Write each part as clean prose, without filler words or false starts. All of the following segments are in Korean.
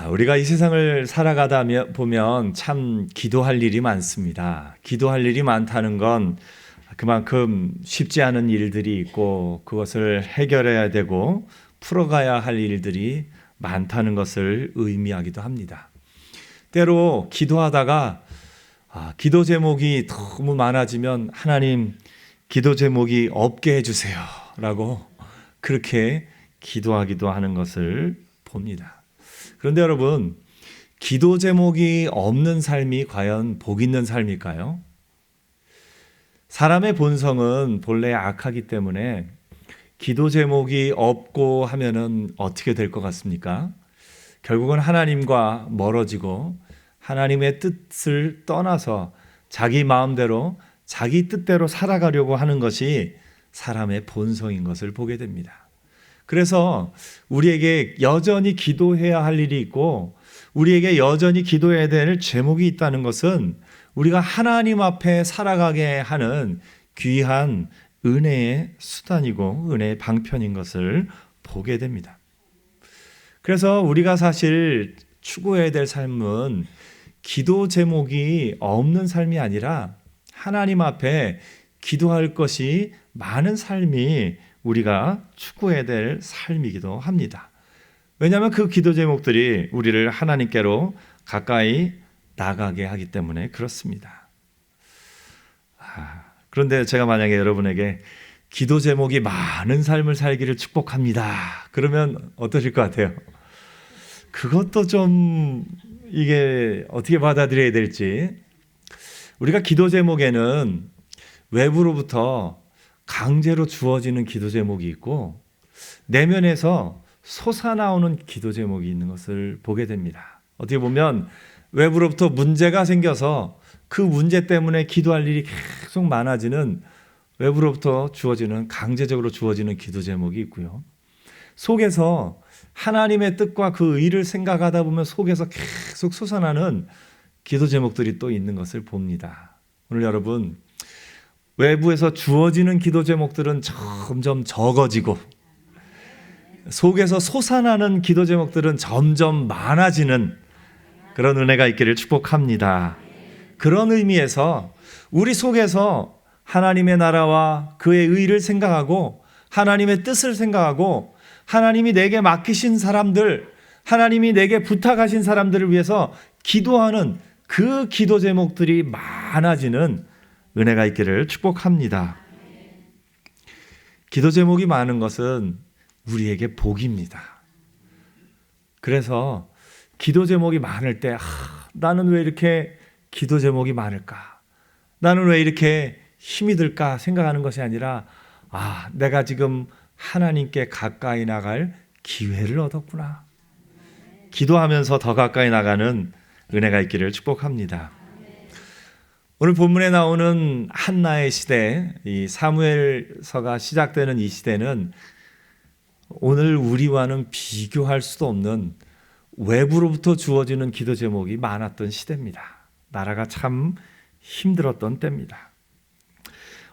우리가 이 세상을 살아가다 보면 참 기도할 일이 많습니다. 기도할 일이 많다는 건 그만큼 쉽지 않은 일들이 있고 그것을 해결해야 되고 풀어가야 할 일들이 많다는 것을 의미하기도 합니다. 때로 기도하다가 기도 제목이 너무 많아지면 하나님 기도 제목이 없게 해주세요 라고 그렇게 기도하기도 하는 것을 봅니다. 그런데 여러분, 기도 제목이 없는 삶이 과연 복 있는 삶일까요? 사람의 본성은 본래 악하기 때문에 기도 제목이 없고 하면은 어떻게 될 것 같습니까? 결국은 하나님과 멀어지고 하나님의 뜻을 떠나서 자기 마음대로 자기 뜻대로 살아가려고 하는 것이 사람의 본성인 것을 보게 됩니다. 그래서 우리에게 여전히 기도해야 할 일이 있고 우리에게 여전히 기도해야 될 제목이 있다는 것은 우리가 하나님 앞에 살아가게 하는 귀한 은혜의 수단이고 은혜의 방편인 것을 보게 됩니다. 그래서 우리가 사실 추구해야 될 삶은 기도 제목이 없는 삶이 아니라 하나님 앞에 기도할 것이 많은 삶이 우리가 추구해야 될 삶이기도 합니다. 왜냐하면 그 기도 제목들이 우리를 하나님께로 가까이 나가게 하기 때문에 그렇습니다. 그런데 제가 만약에 여러분에게 기도 제목이 많은 삶을 살기를 축복합니다. 그러면 어떠실 것 같아요? 그것도 좀 이게 어떻게 받아들여야 될지. 우리가 기도 제목에는 외부로부터 강제로 주어지는 기도 제목이 있고 내면에서 솟아나오는 기도 제목이 있는 것을 보게 됩니다. 어떻게 보면 외부로부터 문제가 생겨서 그 문제 때문에 기도할 일이 계속 많아지는 외부로부터 주어지는 강제적으로 주어지는 기도 제목이 있고요. 속에서 하나님의 뜻과 그 의를 생각하다 보면 속에서 계속 솟아나는 기도 제목들이 또 있는 것을 봅니다. 오늘 여러분, 외부에서 주어지는 기도 제목들은 점점 적어지고 속에서 솟아나는 기도 제목들은 점점 많아지는 그런 은혜가 있기를 축복합니다. 그런 의미에서 우리 속에서 하나님의 나라와 그의 의를 생각하고 하나님의 뜻을 생각하고 하나님이 내게 맡기신 사람들, 하나님이 내게 부탁하신 사람들을 위해서 기도하는 그 기도 제목들이 많아지는 은혜가 있기를 축복합니다. 기도 제목이 많은 것은 우리에게 복입니다. 그래서 기도 제목이 많을 때 나는 왜 이렇게 기도 제목이 많을까? 나는 왜 이렇게 힘이 들까? 생각하는 것이 아니라 내가 지금 하나님께 가까이 나갈 기회를 얻었구나. 기도하면서 더 가까이 나가는 은혜가 있기를 축복합니다. 오늘 본문에 나오는 한나의 시대, 이 사무엘서가 시작되는 이 시대는 오늘 우리와는 비교할 수도 없는 외부로부터 주어지는 기도 제목이 많았던 시대입니다. 나라가 참 힘들었던 때입니다.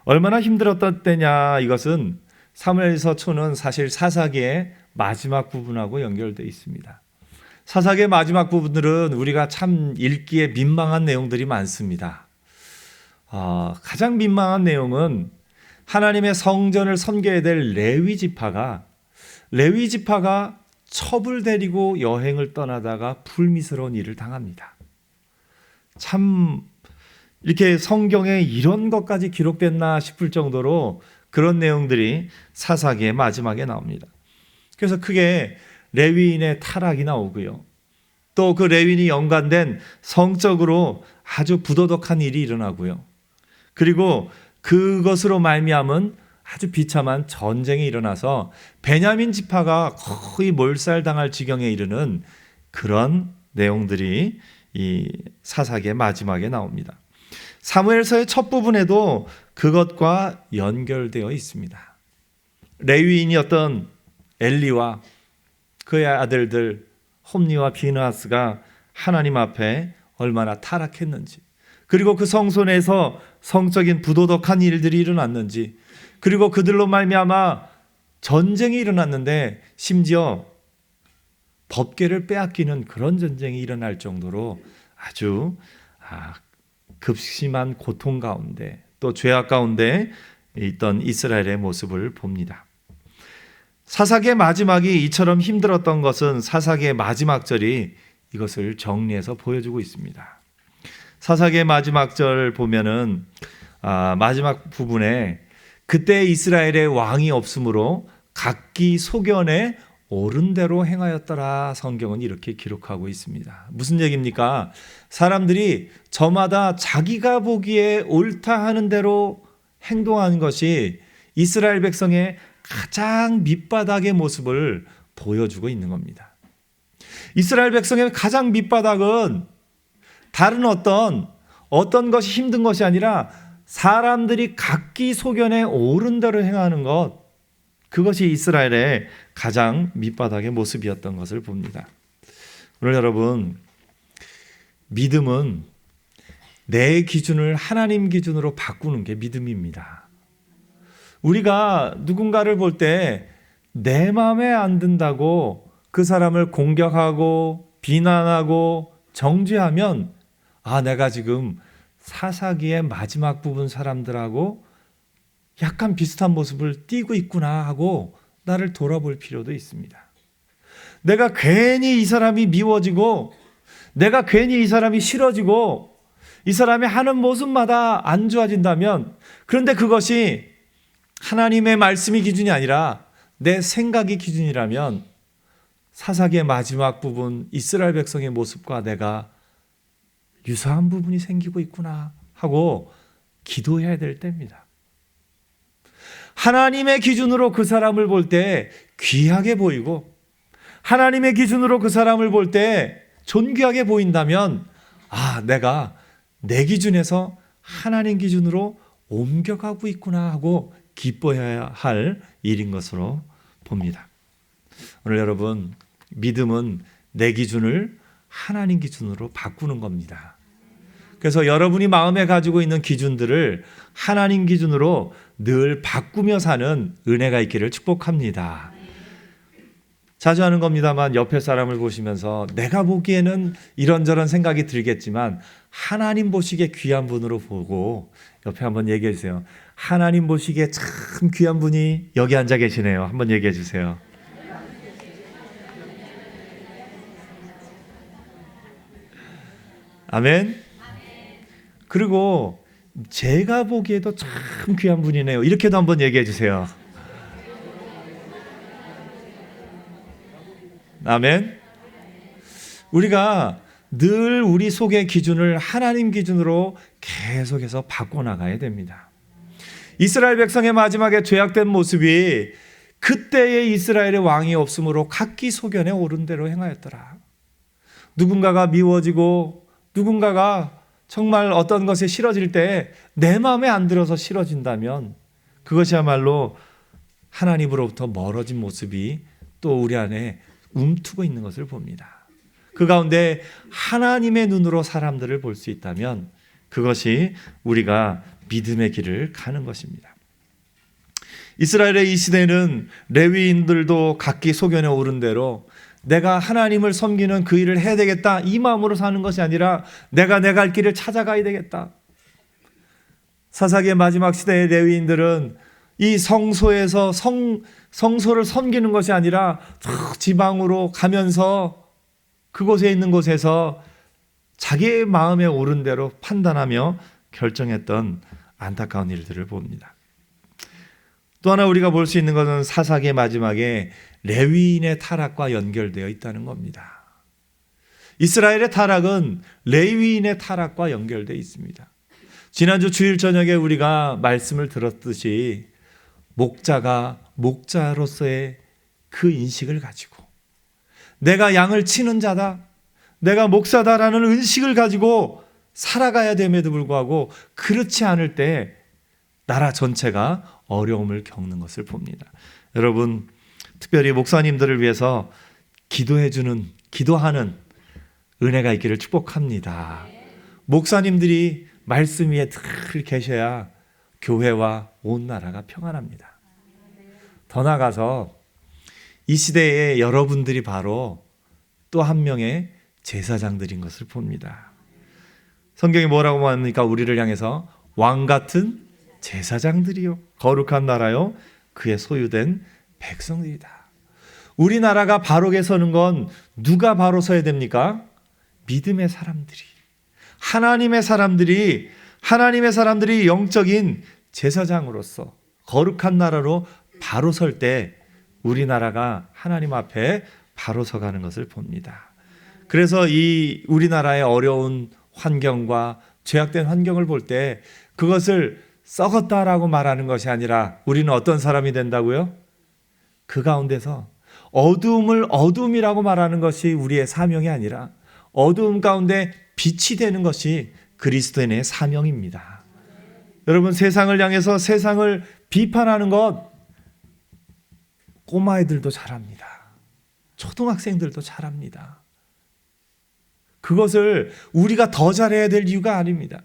얼마나 힘들었던 때냐, 이것은 사무엘서 초는 사실 사사기의 마지막 부분하고 연결되어 있습니다. 사사기의 마지막 부분들은 우리가 참 읽기에 민망한 내용들이 많습니다. 가장 민망한 내용은 하나님의 성전을 섬겨야 될 레위 지파가 첩을 데리고 여행을 떠나다가 불미스러운 일을 당합니다. 참 이렇게 성경에 이런 것까지 기록됐나 싶을 정도로 그런 내용들이 사사기의 마지막에 나옵니다. 그래서 크게 레위인의 타락이 나오고요. 또 그 레위인이 연관된 성적으로 아주 부도덕한 일이 일어나고요. 그리고 그것으로 말미암은 아주 비참한 전쟁이 일어나서 베냐민 지파가 거의 몰살당할 지경에 이르는 그런 내용들이 이 사사기의 마지막에 나옵니다. 사무엘서의 첫 부분에도 그것과 연결되어 있습니다. 레위인이었던 엘리와 그의 아들들 홈니와 비느하스가 하나님 앞에 얼마나 타락했는지, 그리고 그 성소 내에서 성적인 부도덕한 일들이 일어났는지, 그리고 그들로 말미암아 전쟁이 일어났는데 심지어 법궤를 빼앗기는 그런 전쟁이 일어날 정도로 아주 극심한 고통 가운데 또 죄악 가운데 있던 이스라엘의 모습을 봅니다. 사사기의 마지막이 이처럼 힘들었던 것은 사사기의 마지막 절이 이것을 정리해서 보여주고 있습니다. 사사기의 마지막 절 보면은 마지막 부분에 그때 이스라엘의 왕이 없으므로 각기 소견에 옳은 대로 행하였더라. 성경은 이렇게 기록하고 있습니다. 무슨 얘기입니까? 사람들이 저마다 자기가 보기에 옳다 하는 대로 행동하는 것이 이스라엘 백성의 가장 밑바닥의 모습을 보여주고 있는 겁니다. 이스라엘 백성의 가장 밑바닥은 다른 어떤 것이 힘든 것이 아니라 사람들이 각기 소견에 옳은 대로 행하는 것, 그것이 이스라엘의 가장 밑바닥의 모습이었던 것을 봅니다. 오늘 여러분, 믿음은 내 기준을 하나님 기준으로 바꾸는 게 믿음입니다. 우리가 누군가를 볼 때 내 마음에 안 든다고 그 사람을 공격하고 비난하고 정죄하면 내가 지금 사사기의 마지막 부분 사람들하고 약간 비슷한 모습을 띠고 있구나 하고 나를 돌아볼 필요도 있습니다. 내가 괜히 이 사람이 미워지고 내가 괜히 이 사람이 싫어지고 이 사람이 하는 모습마다 안 좋아진다면, 그런데 그것이 하나님의 말씀이 기준이 아니라 내 생각이 기준이라면 사사기의 마지막 부분 이스라엘 백성의 모습과 내가 유사한 부분이 생기고 있구나 하고 기도해야 될 때입니다. 하나님의 기준으로 그 사람을 볼 때 귀하게 보이고 하나님의 기준으로 그 사람을 볼 때 존귀하게 보인다면 내가 내 기준에서 하나님 기준으로 옮겨가고 있구나 하고 기뻐해야 할 일인 것으로 봅니다. 오늘 여러분, 믿음은 내 기준을 하나님 기준으로 바꾸는 겁니다. 그래서 여러분이 마음에 가지고 있는 기준들을 하나님 기준으로 늘 바꾸며 사는 은혜가 있기를 축복합니다. 자주 하는 겁니다만 옆에 사람을 보시면서 내가 보기에는 이런저런 생각이 들겠지만 하나님 보시기에 귀한 분으로 보고 옆에 한번 얘기해 주세요. 하나님 보시기에 참 귀한 분이 여기 앉아 계시네요. 한번 얘기해 주세요. 아멘. 그리고 제가 보기에도 참 귀한 분이네요. 이렇게도 한번 얘기해 주세요. 아멘. 우리가 늘 우리 속의 기준을 하나님 기준으로 계속해서 바꿔나가야 됩니다. 이스라엘 백성의 마지막에 죄악된 모습이 그때의 이스라엘의 왕이 없으므로 각기 소견에 옳은 대로 행하였더라. 누군가가 미워지고 누군가가 정말 어떤 것에 싫어질 때 내 마음에 안 들어서 싫어진다면 그것이야말로 하나님으로부터 멀어진 모습이 또 우리 안에 움트고 있는 것을 봅니다. 그 가운데 하나님의 눈으로 사람들을 볼 수 있다면 그것이 우리가 믿음의 길을 가는 것입니다. 이스라엘의 이 시대는 레위인들도 각기 소견에 오른 대로 내가 하나님을 섬기는 그 일을 해야 되겠다 이 마음으로 사는 것이 아니라 내가 내 갈 길을 찾아가야 되겠다. 사사기의 마지막 시대의 레위인들은 이 성소에서 성소를 섬기는 것이 아니라 지방으로 가면서 그곳에 있는 곳에서 자기의 마음에 옳은 대로 판단하며 결정했던 안타까운 일들을 봅니다. 또 하나 우리가 볼 수 있는 것은 사사기의 마지막에 레위인의 타락과 연결되어 있다는 겁니다. 이스라엘의 타락은 레위인의 타락과 연결되어 있습니다. 지난주 주일 저녁에 우리가 말씀을 들었듯이 목자가 목자로서의 그 인식을 가지고 내가 양을 치는 자다, 내가 목사다라는 의식을 가지고 살아가야 됨에도 불구하고 그렇지 않을 때 나라 전체가 어려움을 겪는 것을 봅니다. 여러분, 특별히 목사님들을 위해서 기도하는 은혜가 있기를 축복합니다. 목사님들이 말씀 위에 늘 계셔야 교회와 온 나라가 평안합니다. 더 나아가서 이 시대에 여러분들이 바로 또 한 명의 제사장들인 것을 봅니다. 성경이 뭐라고 합니까? 우리를 향해서 왕 같은 제사장들이요, 거룩한 나라요, 그의 소유된 백성들이다. 우리나라가 바르게 서는 건 누가 바로 서야 됩니까? 믿음의 사람들이, 하나님의 사람들이 영적인 제사장으로서 거룩한 나라로 바로 설 때 우리나라가 하나님 앞에 바로 서가는 것을 봅니다. 그래서 이 우리나라의 어려운 환경과 죄악된 환경을 볼 때 그것을 썩었다라고 말하는 것이 아니라 우리는 어떤 사람이 된다고요? 그 가운데서 어두움을 어둠이라고 말하는 것이 우리의 사명이 아니라 어두움 가운데 빛이 되는 것이 그리스도인의 사명입니다. 여러분, 세상을 향해서 세상을 비판하는 것 꼬마애들도 잘합니다. 초등학생들도 잘합니다. 그것을 우리가 더 잘해야 될 이유가 아닙니다.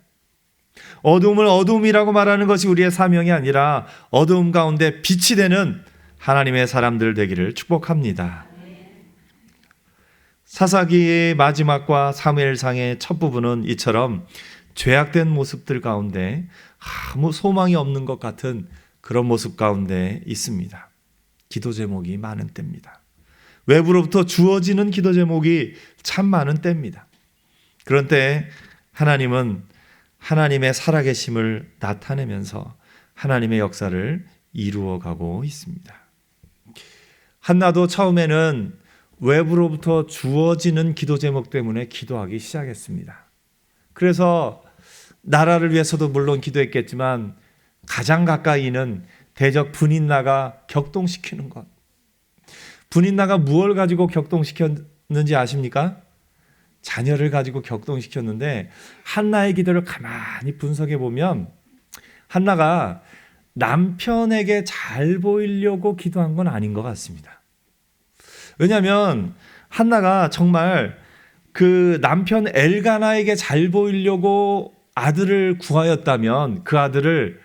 어둠을 어둠이라고 말하는 것이 우리의 사명이 아니라 어두움 가운데 빛이 되는 하나님의 사람들 되기를 축복합니다. 사사기의 마지막과 사무엘상의 첫 부분은 이처럼 죄악된 모습들 가운데 아무 소망이 없는 것 같은 그런 모습 가운데 있습니다. 기도 제목이 많은 때입니다. 외부로부터 주어지는 기도 제목이 참 많은 때입니다. 그런 때 하나님은 하나님의 살아계심을 나타내면서 하나님의 역사를 이루어가고 있습니다. 한나도 처음에는 외부로부터 주어지는 기도 제목 때문에 기도하기 시작했습니다. 그래서 나라를 위해서도 물론 기도했겠지만 가장 가까이는 대적 분인나가 격동시키는 것. 분인나가 무엇을 가지고 격동시켰는지 아십니까? 자녀를 가지고 격동시켰는데 한나의 기도를 가만히 분석해 보면 한나가 남편에게 잘 보이려고 기도한 건 아닌 것 같습니다. 왜냐하면 한나가 정말 그 남편 엘가나에게 잘 보이려고 아들을 구하였다면 그 아들을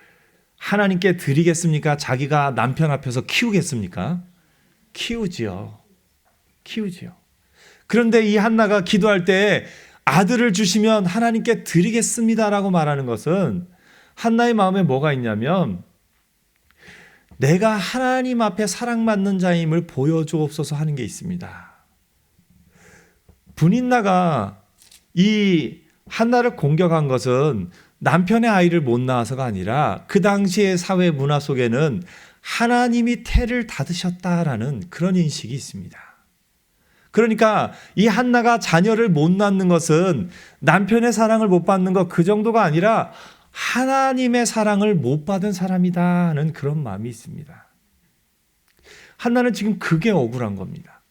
하나님께 드리겠습니까? 자기가 남편 앞에서 키우겠습니까? 키우지요. 그런데 이 한나가 기도할 때 아들을 주시면 하나님께 드리겠습니다라고 말하는 것은 한나의 마음에 뭐가 있냐면 내가 하나님 앞에 사랑받는 자임을 보여주옵소서 하는 게 있습니다. 분인나가 이 한나를 공격한 것은 남편의 아이를 못 낳아서가 아니라 그 당시의 사회 문화 속에는 하나님이 태를 닫으셨다라는 그런 인식이 있습니다. 그러니까 이 한나가 자녀를 못 낳는 것은 남편의 사랑을 못 받는 것 그 정도가 아니라 하나님의 사랑을 못 받은 사람이다 하는 그런 마음이 있습니다. 한나는 지금 그게 억울한 겁니다.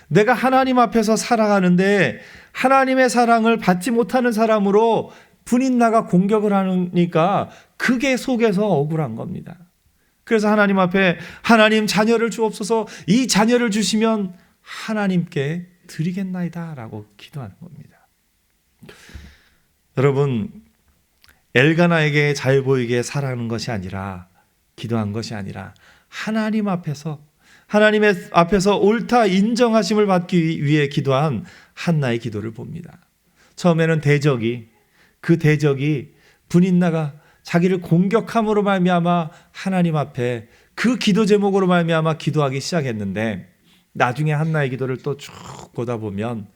내가 하나님 앞에서 살아가는데 하나님의 사랑을 받지 못하는 사람으로 분인나가 공격을 하니까 그게 속에서 억울한 겁니다. 그래서 하나님 앞에 하나님 자녀를 주옵소서, 이 자녀를 주시면 하나님께 드리겠나이다 라고 기도하는 겁니다. 여러분, 엘가나에게 잘 보이게 살아가는 것이 아니라, 기도한 것이 아니라 하나님 앞에서 옳다 인정하심을 받기 위해 기도한 한나의 기도를 봅니다. 처음에는 그 대적이 분인나가 자기를 공격함으로 말미암아 하나님 앞에 그 기도 제목으로 말미암아 기도하기 시작했는데 나중에 한나의 기도를 또 쭉 보다 보면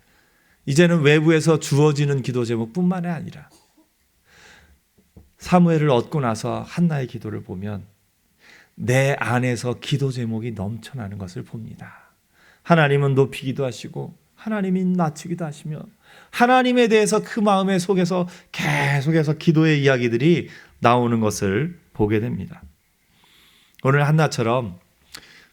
이제는 외부에서 주어지는 기도 제목뿐만이 아니라 사무엘을 얻고 나서 한나의 기도를 보면 내 안에서 기도 제목이 넘쳐나는 것을 봅니다. 하나님은 높이기도 하시고 하나님이 낮추기도 하시며 하나님에 대해서 그 마음의 속에서 계속해서 기도의 이야기들이 나오는 것을 보게 됩니다. 오늘 한나처럼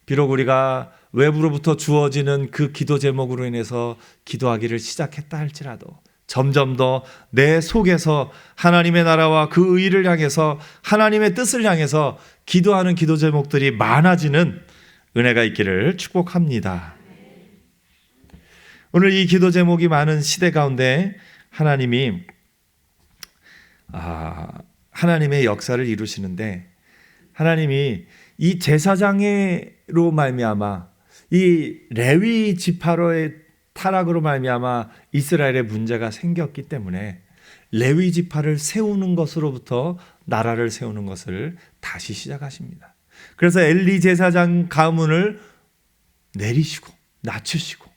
비록 우리가 외부로부터 주어지는 그 기도 제목으로 인해서 기도하기를 시작했다 할지라도 점점 더 내 속에서 하나님의 나라와 그 의를 향해서 하나님의 뜻을 향해서 기도하는 기도 제목들이 많아지는 은혜가 있기를 축복합니다. 오늘 이 기도 제목이 많은 시대 가운데 하나님이 하나님의 역사를 이루시는데 하나님이 이 제사장으로 말미암아 이 레위 지파로의 타락으로 말미암아 이스라엘에 문제가 생겼기 때문에 레위 지파를 세우는 것으로부터 나라를 세우는 것을 다시 시작하십니다. 그래서 엘리 제사장 가문을 내리시고 낮추시고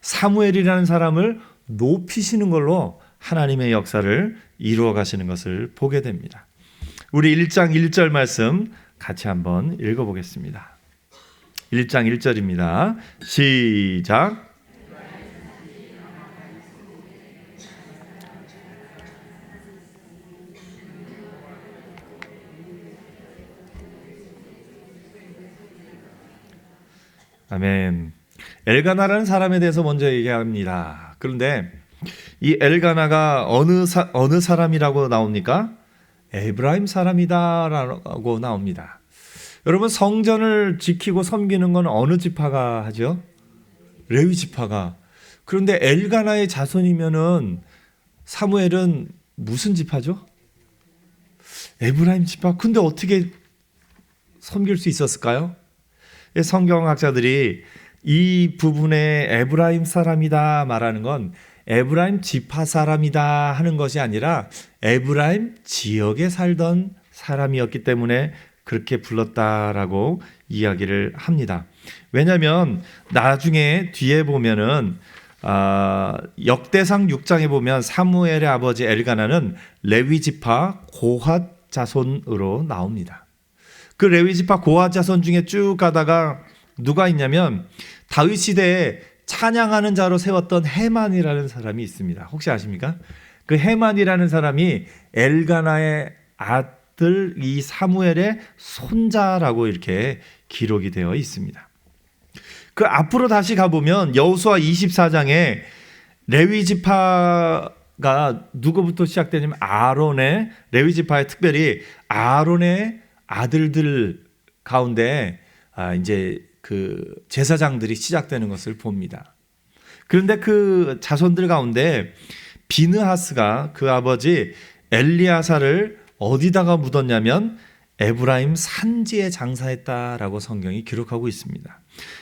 사무엘이라는 사람을 높이시는 걸로 하나님의 역사를 이루어 가시는 것을 보게 됩니다. 우리 1장 1절 말씀 같이 한번 읽어보겠습니다. 1장 1절입니다. 시작. 아멘. 엘가나라는 사람에 대해서 먼저 얘기합니다. 그런데 이 엘가나가 어느 사람이라고 나옵니까? 에브라임 사람이다라고 나옵니다. 여러분, 성전을 지키고 섬기는 건 어느 지파가 하죠? 레위 지파가. 그런데 엘가나의 자손이면은 사무엘은 무슨 지파죠? 에브라임 지파. 근데 어떻게 섬길 수 있었을까요? 성경학자들이 이 부분에 에브라임 사람이다 말하는 건 에브라임 지파 사람이다 하는 것이 아니라 에브라임 지역에 살던 사람이었기 때문에 그렇게 불렀다라고 이야기를 합니다. 왜냐하면 나중에 뒤에 보면은 역대상 6장에 보면 사무엘의 아버지 엘가나는 레위 지파 고핫 자손으로 나옵니다. 그 레위 지파 고핫 자손 중에 쭉 가다가 누가 있냐면 다윗 시대에 찬양하는 자로 세웠던 헤만이라는 사람이 있습니다. 혹시 아십니까? 그 헤만이라는 사람이 엘가나의 아들 이 사무엘의 손자라고 이렇게 기록이 되어 있습니다. 그 앞으로 다시 가보면 여호수아 24장에 레위 지파가 누구부터 시작되냐면 아론의 레위 지파에 특별히 아론의 아들들 가운데 이제 그 제사장들이 시작되는 것을 봅니다. 그런데 그 자손들 가운데 비느하스가 그 아버지 엘리아사를 어디다가 묻었냐면 에브라임 산지에 장사했다라고 성경이 기록하고 있습니다.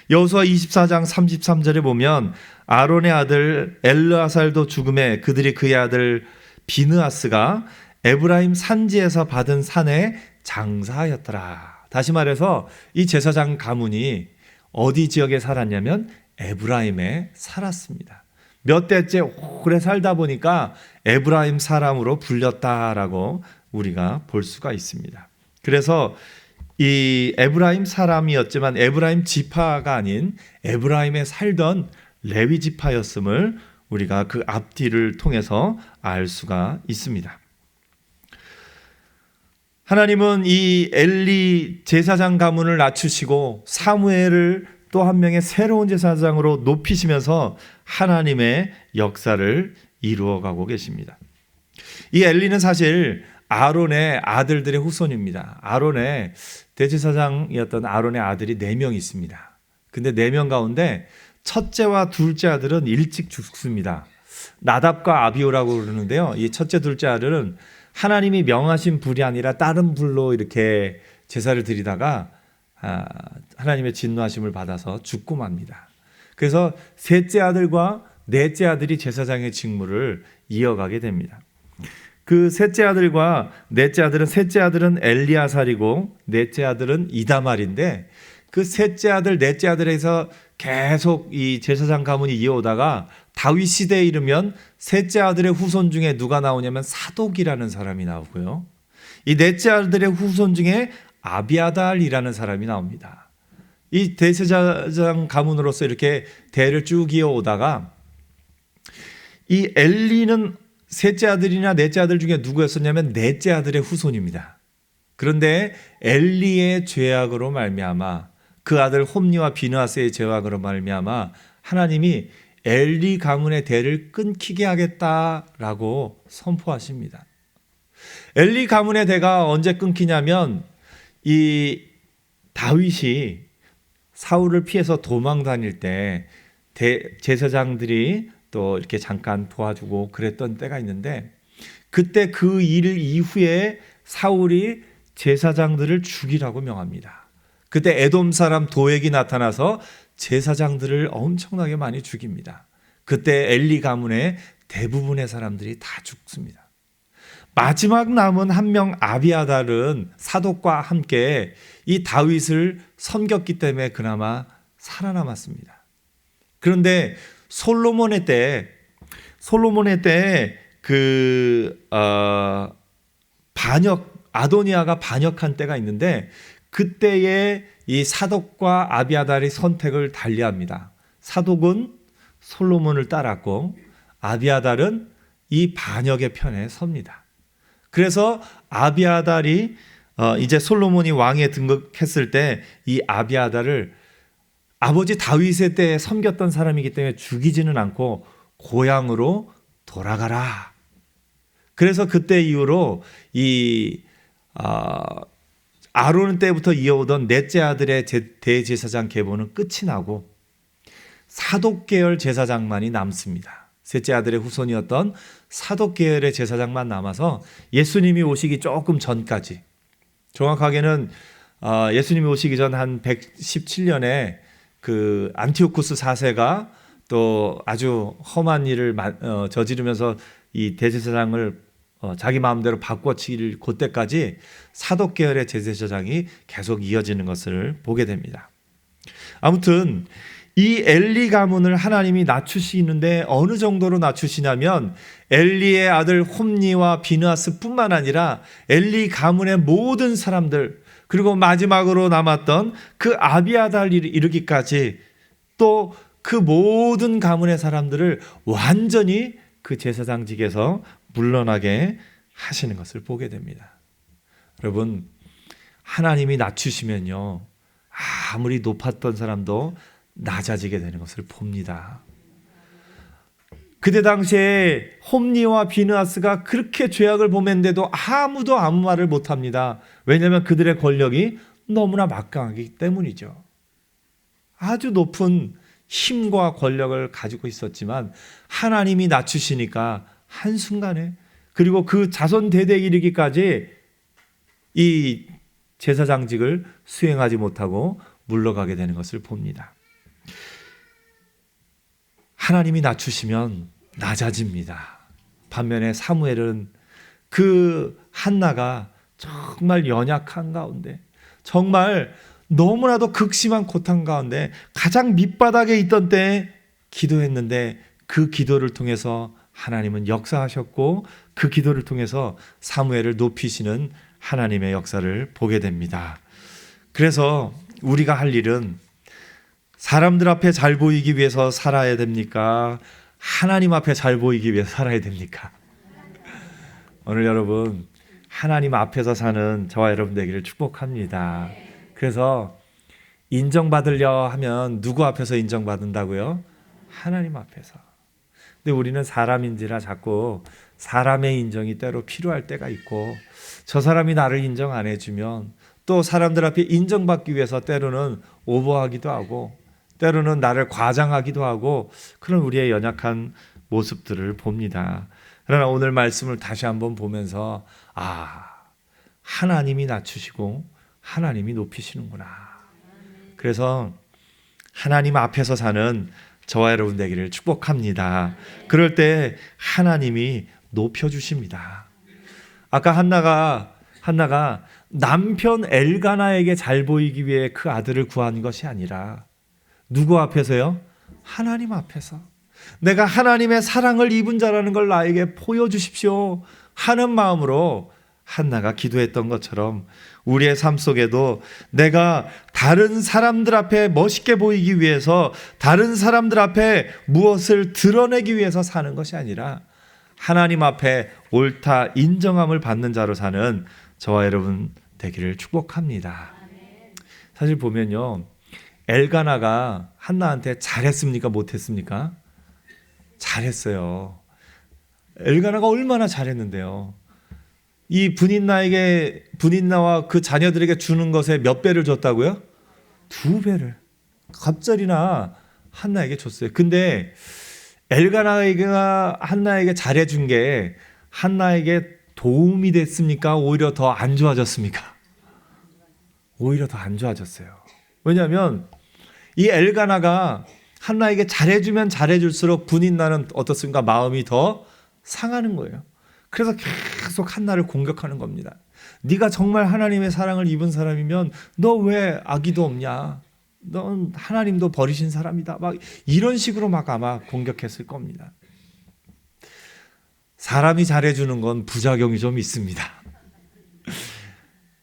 여호수아 24장 33절에 보면 아론의 아들 엘르아살도 죽음에 그들이 그의 아들 비느하스가 에브라임 산지에서 받은 산에 장사하였더라. 다시 말해서 이 제사장 가문이 어디 지역에 살았냐면 에브라임에 살았습니다. 몇 대째 오래 살다 보니까 에브라임 사람으로 불렸다라고 우리가 볼 수가 있습니다. 그래서 이 에브라임 사람이었지만 에브라임 지파가 아닌 에브라임에 살던 레위 지파였음을 우리가 그 앞뒤를 통해서 알 수가 있습니다. 하나님은 이 엘리 제사장 가문을 낮추시고 사무엘을 또 한 명의 새로운 제사장으로 높이시면서 하나님의 역사를 이루어가고 계십니다. 이 엘리는 사실 아론의 아들들의 후손입니다. 아론의 대제사장이었던 아론의 아들이 4명 있습니다. 근데 4명 가운데 첫째와 둘째 아들은 일찍 죽습니다. 나답과 아비후라고 그러는데요. 이 첫째, 둘째 아들은 하나님이 명하신 불이 아니라 다른 불로 이렇게 제사를 드리다가 하나님의 진노하심을 받아서 죽고 맙니다. 그래서 셋째 아들과 넷째 아들이 제사장의 직무를 이어가게 됩니다. 그 셋째 아들과 넷째 아들은 셋째 아들은 엘리아살이고 넷째 아들은 이다말인데 그 셋째 아들, 넷째 아들에서 계속 이 제사장 가문이 이어오다가 다윗 시대에 이르면 셋째 아들의 후손 중에 누가 나오냐면 사독이라는 사람이 나오고요. 이 넷째 아들의 후손 중에 아비아달이라는 사람이 나옵니다. 이 대제사장 가문으로서 이렇게 대를 쭉 이어오다가 이 엘리는 셋째 아들이나 넷째 아들 중에 누구였었냐면 넷째 아들의 후손입니다. 그런데 엘리의 죄악으로 말미암아 그 아들 홈리와 비느하스의 죄악으로 말미암아 하나님이 엘리 가문의 대를 끊기게 하겠다라고 선포하십니다. 엘리 가문의 대가 언제 끊기냐면 이 다윗이 사울을 피해서 도망 다닐 때 제사장들이 또 이렇게 잠깐 도와주고 그랬던 때가 있는데 그때 그 일 이후에 사울이 제사장들을 죽이라고 명합니다. 그때 에돔 사람 도액이 나타나서 제사장들을 엄청나게 많이 죽입니다. 그때 엘리 가문의 대부분의 사람들이 다 죽습니다. 마지막 남은 한 명 아비아달은 사독과 함께 이 다윗을 섬겼기 때문에 그나마 살아남았습니다. 그런데 솔로몬의 때 아도니아가 반역한 때가 있는데 그때에 이 사독과 아비아달의 선택을 달리합니다. 사독은 솔로몬을 따랐고 아비아달은 이 반역의 편에 섭니다. 그래서 아비아달이 이제 솔로몬이 왕에 등극했을 때 이 아비아달을 아버지 다윗의 때에 섬겼던 사람이기 때문에 죽이지는 않고 고향으로 돌아가라. 그래서 그때 이후로 이 아론 때부터 이어오던 넷째 아들의 대제사장 계보는 끝이 나고 사독 계열 제사장만이 남습니다. 셋째 아들의 후손이었던 사독 계열의 제사장만 남아서 예수님이 오시기 조금 전까지, 정확하게는 예수님이 오시기 전 한 117년에 그 안티오쿠스 4세가 또 아주 험한 일을 저지르면서 이 대제사장을 자기 마음대로 바꿔치기를 그때까지 사독 계열의 제사장이 계속 이어지는 것을 보게 됩니다. 아무튼 이 엘리 가문을 하나님이 낮추시는데 어느 정도로 낮추시냐면 엘리의 아들 홈니와 비느하스뿐만 아니라 엘리 가문의 모든 사람들, 그리고 마지막으로 남았던 그 아비아달 이르기까지 또 그 모든 가문의 사람들을 완전히 그 제사장직에서 물러나게 하시는 것을 보게 됩니다. 여러분, 하나님이 낮추시면요, 아무리 높았던 사람도 낮아지게 되는 것을 봅니다. 그때 당시에 홈니와 비느하스가 그렇게 죄악을 범했는데도 아무도 아무 말을 못합니다. 왜냐하면 그들의 권력이 너무나 막강하기 때문이죠. 아주 높은 힘과 권력을 가지고 있었지만 하나님이 낮추시니까 한순간에, 그리고 그 자손 대대에 이르기까지 이 제사장직을 수행하지 못하고 물러가게 되는 것을 봅니다. 하나님이 낮추시면 낮아집니다. 반면에 사무엘은 그 한나가 정말 연약한 가운데, 정말 너무나도 극심한 고통 가운데 가장 밑바닥에 있던 때에 기도했는데 그 기도를 통해서 하나님은 역사하셨고 그 기도를 통해서 사무엘을 높이시는 하나님의 역사를 보게 됩니다. 그래서 우리가 할 일은 사람들 앞에 잘 보이기 위해서 살아야 됩니까? 하나님 앞에 잘 보이기 위해서 살아야 됩니까? 오늘 여러분, 하나님 앞에서 사는 저와 여러분 되기를 축복합니다. 그래서 인정받으려 하면 누구 앞에서 인정받는다고요? 하나님 앞에서. 근데 우리는 사람인지라 자꾸 사람의 인정이 때로 필요할 때가 있고, 저 사람이 나를 인정 안 해주면 또 사람들 앞에 인정받기 위해서 때로는 오버하기도 하고 때로는 나를 과장하기도 하고 그런 우리의 연약한 모습들을 봅니다. 그러나 오늘 말씀을 다시 한번 보면서 하나님이 낮추시고 하나님이 높이시는구나. 그래서 하나님 앞에서 사는 저와 여러분 되기를 축복합니다. 그럴 때 하나님이 높여주십니다. 아까 한나가 남편 엘가나에게 잘 보이기 위해 그 아들을 구한 것이 아니라 누구 앞에서요? 하나님 앞에서. 내가 하나님의 사랑을 입은 자라는 걸 나에게 보여주십시오 하는 마음으로 한나가 기도했던 것처럼 우리의 삶 속에도 내가 다른 사람들 앞에 멋있게 보이기 위해서, 다른 사람들 앞에 무엇을 드러내기 위해서 사는 것이 아니라 하나님 앞에 옳다 인정함을 받는 자로 사는 저와 여러분 되기를 축복합니다. 사실 보면요, 엘가나가 한나한테 잘했습니까? 못했습니까? 잘했어요. 엘가나가 얼마나 잘했는데요. 이 분인나와 그 자녀들에게 주는 것에 몇 배를 줬다고요? 2배를 갑절이나 한나에게 줬어요. 근데 엘가나가 한나에게 잘해준 게 한나에게 도움이 됐습니까? 오히려 더 안 좋아졌습니까? 오히려 더 안 좋아졌어요. 왜냐하면 이 엘가나가 한나에게 잘해주면 잘해줄수록 분인나는 어떻습니까? 마음이 더 상하는 거예요. 그래서 계속 한나를 공격하는 겁니다. 네가 정말 하나님의 사랑을 입은 사람이면 너 왜 아기도 없냐? 넌 하나님도 버리신 사람이다. 막 이런 식으로 막 아마 공격했을 겁니다. 사람이 잘해주는 건 부작용이 좀 있습니다.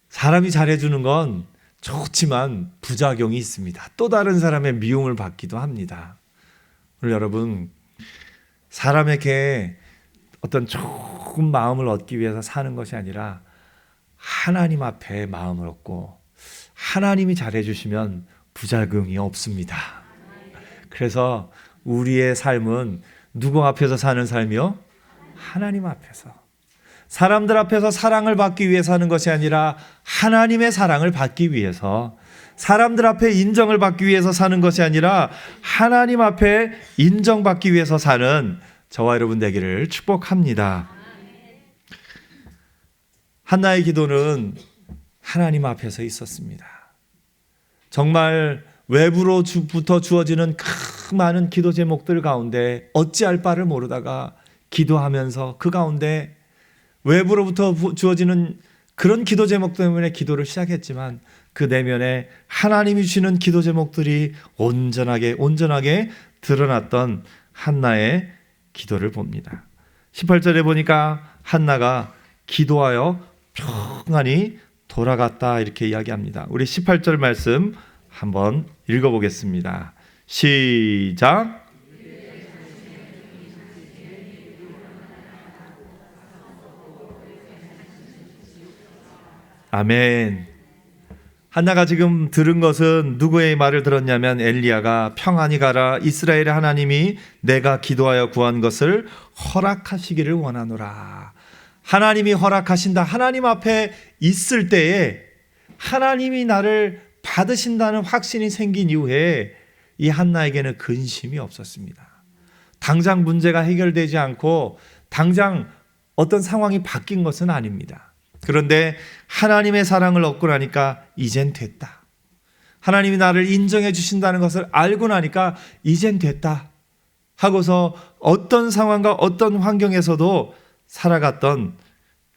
사람이 잘해주는 건 좋지만 부작용이 있습니다. 또 다른 사람의 미움을 받기도 합니다. 오늘 여러분, 사람에게 어떤 좋은 마음을 얻기 위해서 사는 것이 아니라 하나님 앞에 마음을 얻고 하나님이 잘해주시면 부작용이 없습니다. 그래서 우리의 삶은 누구 앞에서 사는 삶이요? 하나님 앞에서. 사람들 앞에서 사랑을 받기 위해서 하는 것이 아니라 하나님의 사랑을 받기 위해서, 사람들 앞에 인정을 받기 위해서 사는 것이 아니라 하나님 앞에 인정받기 위해서 사는 저와 여러분 되기를 축복합니다. 한나의 기도는 하나님 앞에서 있었습니다. 정말 외부로부터 주어지는 그 많은 기도 제목들 가운데 어찌할 바를 모르다가 기도하면서 그 가운데 외부로부터 주어지는 그런 기도 제목 때문에 기도를 시작했지만 그 내면에 하나님이 주시는 기도 제목들이 온전하게 드러났던 한나의 기도를 봅니다. 18절에 보니까 한나가 기도하여 평안히 돌아갔다 이렇게 이야기합니다. 우리 18절 말씀 한번 읽어보겠습니다. 시작. 아멘. 한나가 지금 들은 것은 누구의 말을 들었냐면 엘리야가 평안히 가라, 이스라엘의 하나님이 내가 기도하여 구한 것을 허락하시기를 원하노라. 하나님이 허락하신다. 하나님 앞에 있을 때에 하나님이 나를 받으신다는 확신이 생긴 이후에 이 한나에게는 근심이 없었습니다. 당장 문제가 해결되지 않고 당장 어떤 상황이 바뀐 것은 아닙니다. 그런데 하나님의 사랑을 얻고 나니까 이젠 됐다. 하나님이 나를 인정해 주신다는 것을 알고 나니까 이젠 됐다 하고서 어떤 상황과 어떤 환경에서도 살아갔던,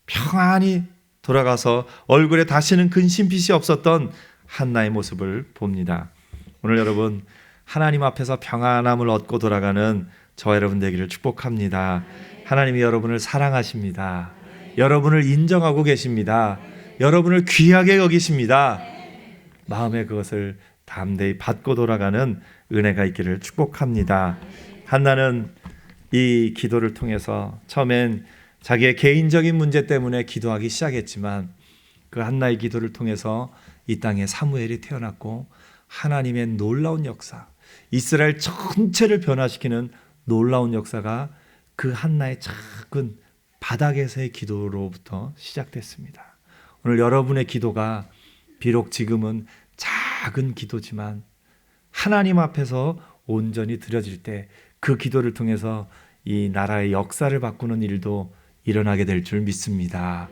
평안히 돌아가서 얼굴에 다시는 근심빛이 없었던 한나의 모습을 봅니다. 오늘 여러분, 하나님 앞에서 평안함을 얻고 돌아가는 저와 여러분 되기를 축복합니다. 하나님이 여러분을 사랑하십니다. 여러분을 인정하고 계십니다. 여러분을 귀하게 여기십니다. 마음에 그것을 담대히 받고 돌아가는 은혜가 있기를 축복합니다. 한나는 이 기도를 통해서 처음엔 자기의 개인적인 문제 때문에 기도하기 시작했지만 그 한나의 기도를 통해서 이 땅에 사무엘이 태어났고 하나님의 놀라운 역사, 이스라엘 전체를 변화시키는 놀라운 역사가 그 한나의 작은 바닥에서의 기도로부터 시작됐습니다. 오늘 여러분의 기도가 비록 지금은 작은 기도지만 하나님 앞에서 온전히 드려질 때 그 기도를 통해서 이 나라의 역사를 바꾸는 일도 일어나게 될 줄 믿습니다.